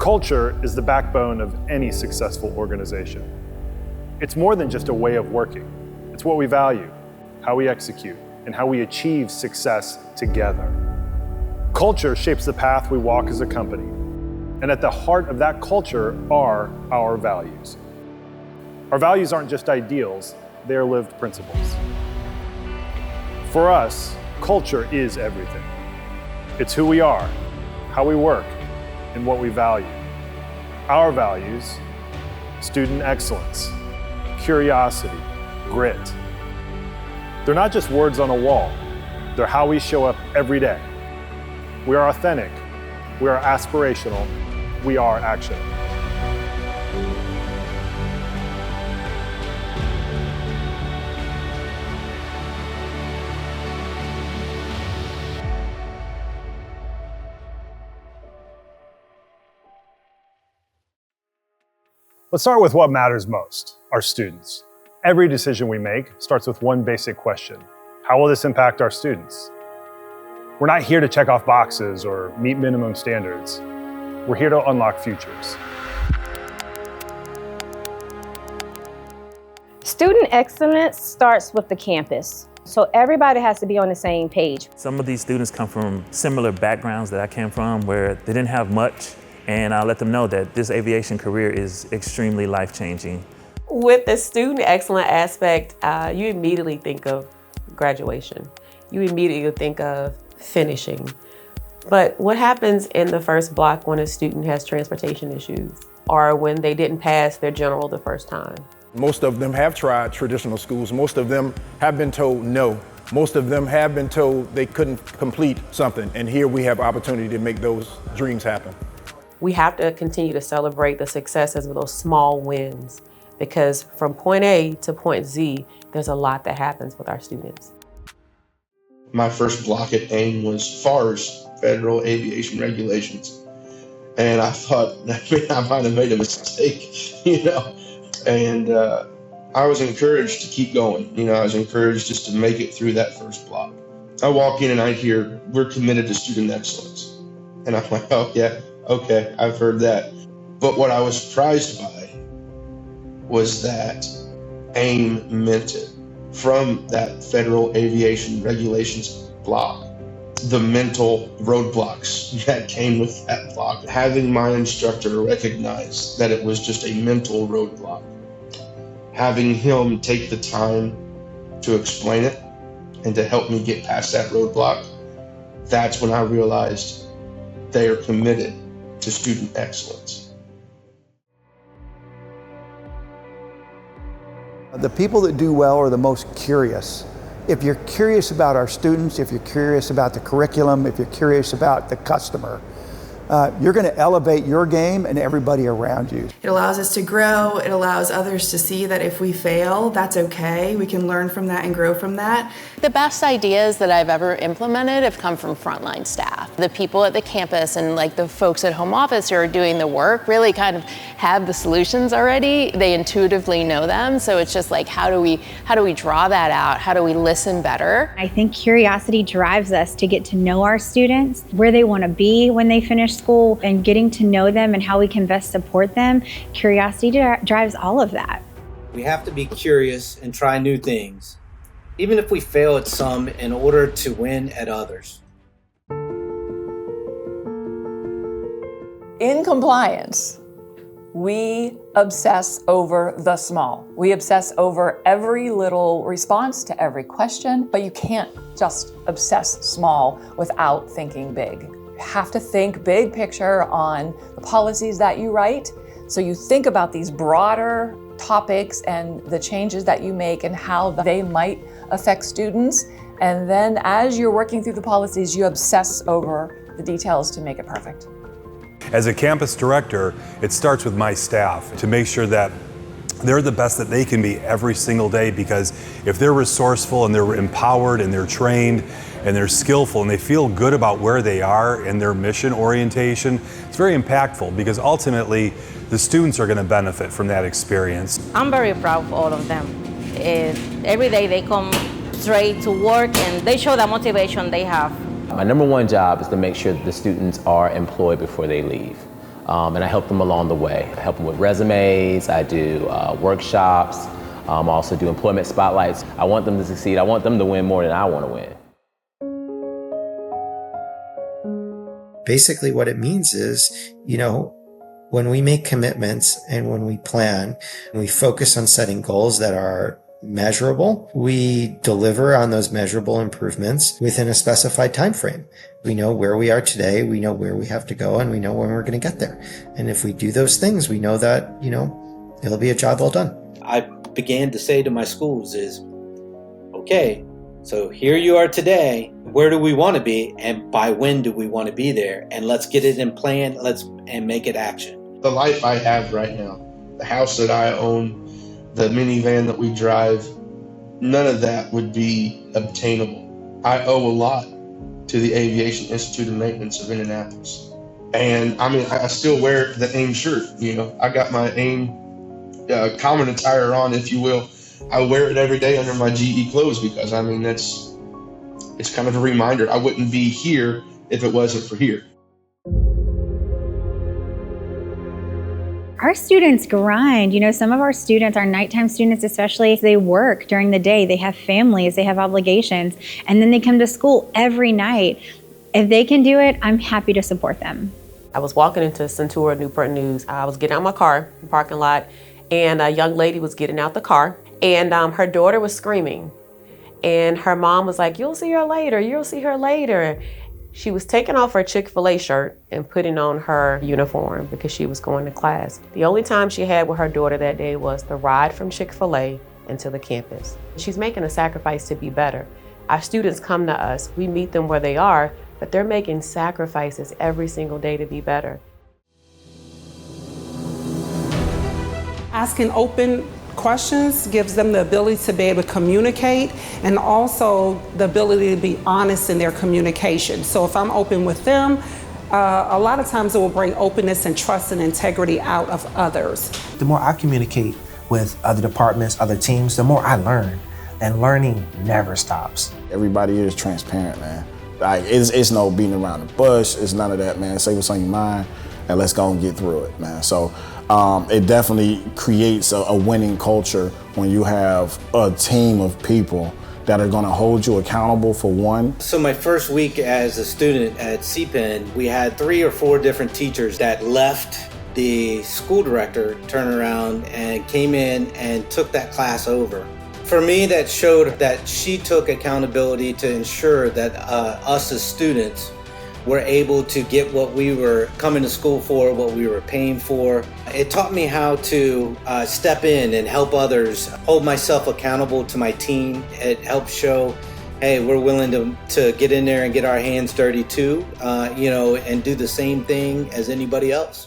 Culture is the backbone of any successful organization. It's more than just a way of working. It's what we value, how we execute, and how we achieve success together. Culture shapes the path we walk as a company. And at the heart of that culture are our values. Our values aren't just ideals, they're lived principles. For us, culture is everything. It's who we are, how we work, and what we value. Our values: student excellence, curiosity, grit. They're not just words on a wall, they're how we show up every day. We are authentic, we are aspirational, we are action. Let's start with what matters most, our students. Every decision we make starts with one basic question: how will this impact our students? We're not here to check off boxes or meet minimum standards. We're here to unlock futures. Student excellence starts with the campus. So everybody has to be on the same page. Some of these students come from similar backgrounds that I came from, where they didn't have much, and I let them know that this aviation career is extremely life-changing. With the student excellence aspect, you immediately think of graduation. You immediately think of finishing. But what happens in the first block when a student has transportation issues, or when they didn't pass their general the first time? Most of them have tried traditional schools. Most of them have been told no. Most of them have been told they couldn't complete something. And here we have opportunity to make those dreams happen. We have to continue to celebrate the successes of those small wins, because from point A to point Z, there's a lot that happens with our students. My first block at AIM was FAR's, Federal Aviation Regulations. And I thought, I might have made a mistake, And I was encouraged to keep going. I was encouraged just to make it through that first block. I walk in and I hear, we're committed to student excellence. And I'm like, oh yeah, okay, I've heard that. But what I was surprised by was that AIM meant it. From that Federal Aviation Regulations block, the mental roadblocks that came with that block, having my instructor recognize that it was just a mental roadblock, having him take the time to explain it and to help me get past that roadblock, that's when I realized they are committed to student excellence. The people that do well are the most curious. If you're curious about our students, if you're curious about the curriculum, if you're curious about the customer, you're going to elevate your game and everybody around you. It allows us to grow. It allows others to see that if we fail, that's okay. We can learn from that and grow from that. The best ideas that I've ever implemented have come from frontline staff. The people at the campus and the folks at home office who are doing the work really kind of have the solutions already. They intuitively know them. So it's just how do we draw that out? How do we listen better? I think curiosity drives us to get to know our students, where they want to be when they finish school, and getting to know them and how we can best support them. Curiosity drives all of that. We have to be curious and try new things, even if we fail at some, in order to win at others. In compliance, we obsess over the small. We obsess over every little response to every question, but you can't just obsess small without thinking big. You have to think big picture on the policies that you write. So you think about these broader topics and the changes that you make and how they might affect students. And then as you're working through the policies, you obsess over the details to make it perfect. As a campus director, it starts with my staff to make sure that they're the best that they can be every single day, because if they're resourceful and they're empowered and they're trained and they're skillful and they feel good about where they are and their mission orientation, it's very impactful, because ultimately the students are going to benefit from that experience. I'm very proud of all of them. Every day they come straight to work and they show the motivation they have. My number one job is to make sure that the students are employed before they leave. and I help them along the way. I help them with resumes, I do workshops, I also do employment spotlights. I want them to succeed. I want them to win more than I want to win. Basically what it means is, when we make commitments and when we plan, and we focus on setting goals that are measurable, we deliver on those measurable improvements within a specified time frame. We know where we are today, we know where we have to go, and we know when we're going to get there. And if we do those things, we know that, it'll be a job well done. I began to say to my schools is, okay, so here you are today, where do we want to be, and by when do we want to be there? And let's get it in plan, and make it action. The life I have right now, the house that I own, the minivan that we drive, none of that would be obtainable. I owe a lot to the Aviation Institute and Maintenance of Indianapolis. And I still wear the AIM shirt, I got my AIM common attire on, if you will. I wear it every day under my GE clothes because, it's kind of a reminder. I wouldn't be here if it wasn't for here. Our students grind. Some of our students, our nighttime students especially, they work during the day. They have families, they have obligations, and then they come to school every night. If they can do it, I'm happy to support them. I was walking into Centura Newport News. I was getting out of my car in the parking lot, and a young lady was getting out the car, and her daughter was screaming. And her mom was like, "You'll see her later, you'll see her later." She was taking off her Chick-fil-A shirt and putting on her uniform because she was going to class. The only time she had with her daughter that day was the ride from Chick-fil-A into the campus. She's making a sacrifice to be better. Our students come to us, we meet them where they are, but they're making sacrifices every single day to be better. Asking open questions gives them the ability to be able to communicate and also the ability to be honest in their communication. So if I'm open with them, a lot of times it will bring openness and trust and integrity out of others. The more I communicate with other departments, other teams, the more I learn. And learning never stops. Everybody is transparent, man. It's no beating around the bush. It's none of that, man. Say what's on your mind and let's go and get through it, man. So it definitely creates a winning culture when you have a team of people that are gonna hold you accountable for one. So my first week as a student at CPEN, we had 3 or 4 different teachers that left the school director, turned around and came in and took that class over. For me, that showed that she took accountability to ensure that us as students were able to get what we were coming to school for, what we were paying for. It taught me how to step in and help others, hold myself accountable to my team. It helped show, hey, we're willing to get in there and get our hands dirty too, and do the same thing as anybody else.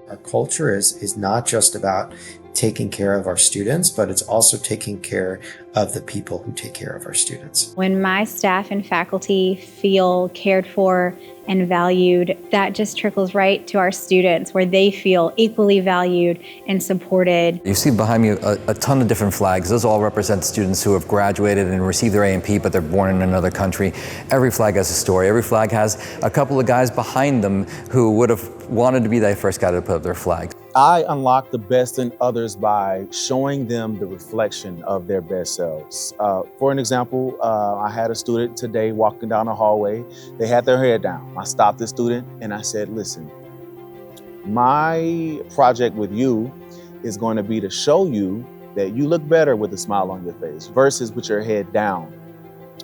Our culture is not just about taking care of our students, but it's also taking care of the people who take care of our students. When my staff and faculty feel cared for and valued, that just trickles right to our students where they feel equally valued and supported. You see behind me a ton of different flags. Those all represent students who have graduated and received their A&P, but they're born in another country. Every flag has a story. Every flag has a couple of guys behind them who would have wanted to be that first guy to put up their flag. I unlock the best in others by showing them the reflection of their best selves. For an example, I had a student today walking down the hallway. They had their head down. I stopped the student and I said, listen, my project with you is going to be to show you that you look better with a smile on your face versus with your head down.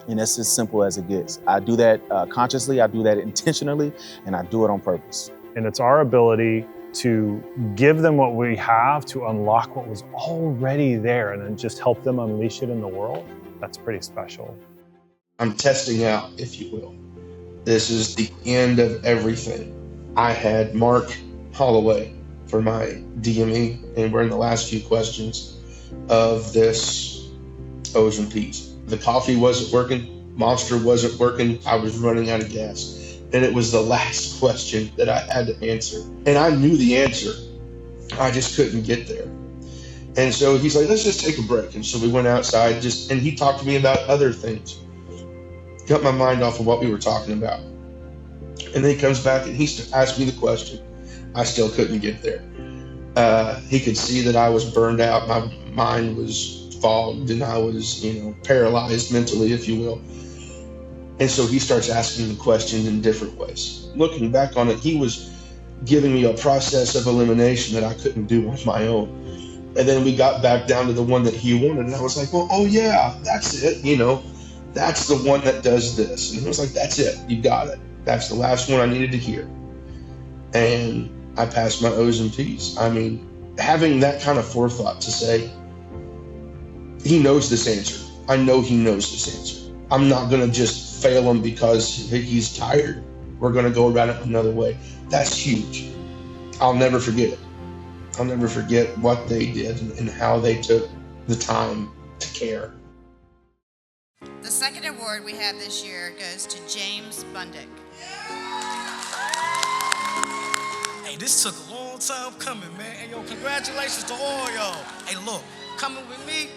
And it's as simple as it gets. I do that consciously, I do that intentionally, and I do it on purpose. And it's our ability to give them what we have, to unlock what was already there, and then just help them unleash it in the world. That's pretty special. I'm testing out, if you will. This is the end of everything. I had Mark Holloway for my DME, and we're in the last few questions of this O's and P's. The coffee wasn't working, Monster wasn't working, I was running out of gas. And it was the last question that I had to answer. And I knew the answer, I just couldn't get there. And so he's like, let's just take a break. And so we went outside and he talked to me about other things. Got my mind off of what we were talking about. And then he comes back and he asked me the question. I still couldn't get there. He could see that I was burned out. My mind was fogged and I was, paralyzed mentally, if you will. And so he starts asking the question in different ways. Looking back on it, he was giving me a process of elimination that I couldn't do on my own. And then we got back down to the one that he wanted. And I was like, well, oh yeah, that's it. That's the one that does this. And he was like, that's it. You got it. That's the last one I needed to hear. And I passed my O's and P's. I mean, having that kind of forethought to say, he knows this answer. I know he knows this answer. I'm not going to just fail him because he's tired. We're going to go about it another way. That's huge. I'll never forget it. I'll never forget what they did and how they took the time to care. The second award we have this year goes to James Bundick. Hey, this took a long time coming, man. Hey, yo, congratulations to all y'all. Hey, look, coming with me,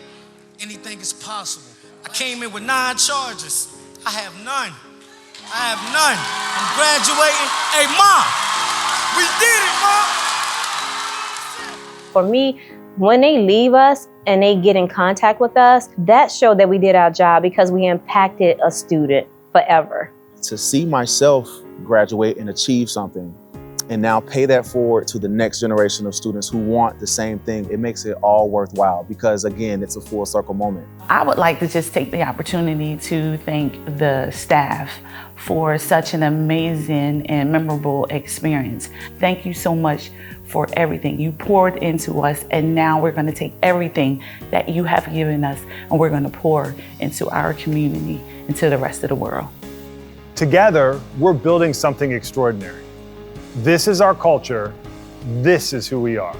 anything is possible. I came in with 9 charges. I have none. I'm graduating. Hey, Mom, we did it, Mom. For me, when they leave us and they get in contact with us, that showed that we did our job because we impacted a student forever. To see myself graduate and achieve something and now pay that forward to the next generation of students who want the same thing, it makes it all worthwhile because, again, it's a full circle moment. I would like to just take the opportunity to thank the staff for such an amazing and memorable experience. Thank you so much for everything you poured into us, and now we're going to take everything that you have given us and we're going to pour into our community and to the rest of the world. Together, we're building something extraordinary. This is our culture. This is who we are.